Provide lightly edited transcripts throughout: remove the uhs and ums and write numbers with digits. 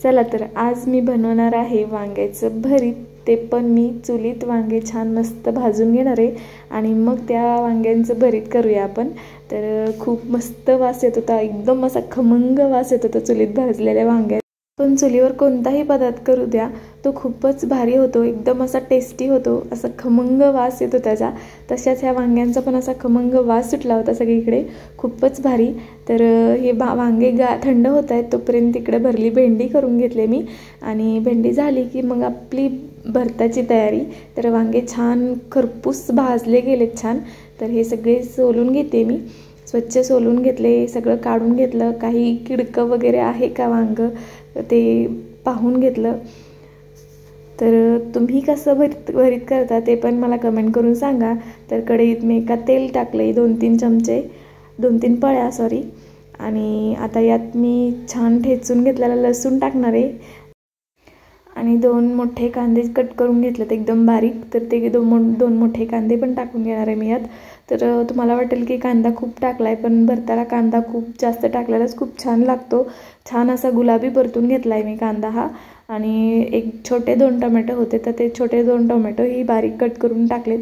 चला तर आज मी बनवणार आहे वांग्याचं भरीत। ते पण मी चुलीत वांगे छान मस्त भाजून घेणार आहे आणि मग त्या वांग्यांचं भरीत करूया आपण। तर खूप मस्त वास येत होता, एकदम असा खमंग वास येत होता चुलीत भाजलेल्या वांग्यात। पण चुलीवर कोणताही पदार्थ करू द्या तो खूपच भारी होतो, एकदम असा टेस्टी होतो, असा खमंग वास येतो त्याचा। तशाच ह्या वांग्यांचा पण असा खमंग वास सुटला होता सगळीकडे, खूपच भारी। तर हे वांगे थंड होत आहेत तोपर्यंत इकडे भरली भेंडी करून घेतले मी आणि भेंडी झाली की मग आपली भरताची तयारी। तर वांगे छान खरपूस भाजले गेलेत छान। तर हे सगळे सोलून घेते मी, स्वच्छ सोलून घेतले, सगळं काढून घेतलं, काही किडकं वगैरे आहे का वांग ते पाहून घेतलं। तर तुम्ही कसं भरीत करता ते पण मला कमेंट करून सांगा। तर कढईत मी एका तेल टाकले, 2-3 चमचे, 2-3 पळ्या सॉरी। आणि आता यात मी छान ठेचून घेतलेला लसूण टाकणार आहे आणि 2 मोठे कांदे कट करून घेतलेत एकदम बारीक। तर ते 2 मोठे कांदे पण टाकून घेणार आहे मी यात। तर तुम्हाला वाटेल की कांदा खूप टाकलाय, पण भरताला कांदा खूप जास्त टाकलेलाच खूप छान लागतो। छान असा गुलाबी परतून घेतलाय मी कांदा हा। आणि एक छोटे 2 टोमॅटो होते तर ते छोटे 2 टोमॅटो ही बारीक कट करून टाकलेत।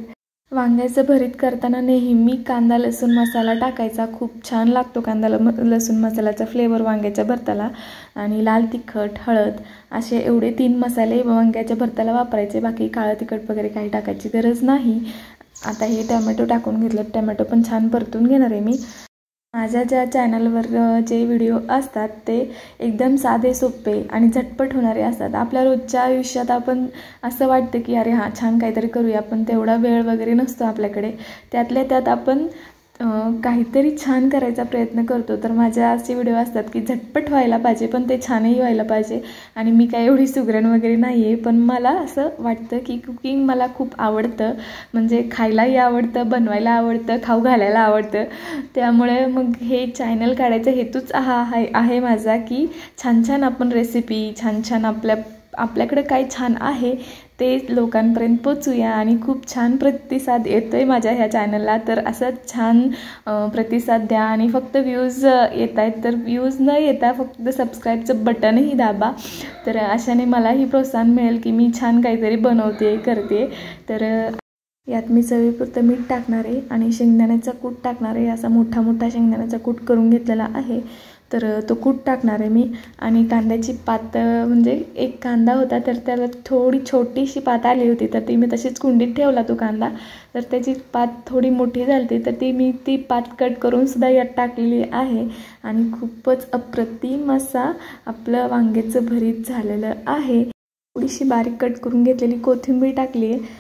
वांग्याचं भरीत करताना नेहमी कांदा लसूण मसाला टाकायचा, खूप छान लागतो कांदा लसूण मसाल्याचा फ्लेवर वांग्याच्या भरताला। आणि लाल तिखट, हळद असे एवढे 3 मसाले वांग्याच्या भरताला वापरायचे, बाकी काळं तिखट वगैरे काही टाकायची गरज नाही। आता हे टोमॅटो टाकून घेतलं, टोमॅटो पण छान परतून घेणार आहे मी। माझ्या ज्या चॅनलवर जे व्हिडिओ असतात ते एकदम साधे सोपे आणि झटपट होणारे असतात। आपल्या रोजच्या आयुष्यात आपण असं वाटतं की अरे हां छान काहीतरी करूया, पण तेवढा वेळ वगैरे नसतो आपल्याकडे। त्यातल्या त्यात आपण काहीतरी छान करायचा प्रयत्न करतो। तर माझ्या असे व्हिडिओ असतात की झटपट व्हायला पाहिजे पण ते छानही व्हायला पाहिजे। आणि मी काय एवढी सुगरण वगैरे नाही आहे, पण मला असं वाटतं की कुकिंग मला खूप आवडतं, म्हणजे खायलाही आवडतं, बनवायला आवडतं, खाऊ घालायला आवडतं। त्यामुळे मग हे चॅनल काढायचा हेतूच आहे माझा की छान छान आपण रेसिपी, छान छान आपल्याकडे काय छान आहे ते लोकांपर्यंत पोचूया। आणि खूप छान प्रतिसाद येतोय माझ्या ह्या चॅनलला, तर असंच छान प्रतिसाद द्या। आणि फक्त व्ह्यूज येत आहेत तर व्ह्यूज न येता फक्त सबस्क्राईबचं बटनही दाबा, तर अशाने मलाही प्रोत्साहन मिळेल की मी छान काहीतरी बनवते करते। तर यात मी चवीपुरतं मीठ टाकणार आहे आणि शेंगदाण्याचा कूट टाकणार आहे, असा मोठा मोठा शेंगदाण्याचा कूट करून घेतलेला आहे। तर तो कूट टाकणार आहे मी। आणि कांद्याची पात म्हणजे एक कांदा होता तर त्याला थोडी छोटीशी पात आली होती, तर ती मी तशीच कुंडीत ठेवला तो कांदा। तर त्याची पात थोडी मोठी झाली तर ती पात कट करून सुद्धा यात टाकलेली आहे। आणि खूपच अप्रतिम असा आपलं वांग्याचं भरीत झालेलं आहे। थोडीशी बारीक कट करून घेतलेली कोथिंबीर टाकली आहे।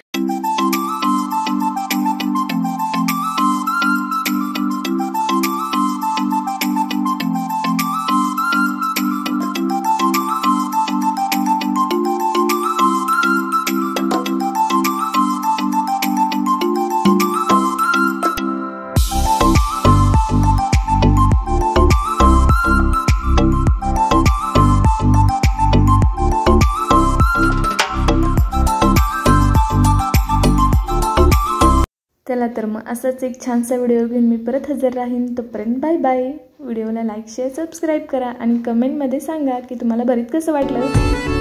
चला तर मग असंच एक छानसा व्हिडिओ घेऊन मी परत हजर राहीन। तोपर्यंत बाय बाय। व्हिडिओला लाईक, शेअर, सबस्क्राईब करा आणि कमेंटमध्ये सांगा की तुम्हाला भरीत कसं वाटलं।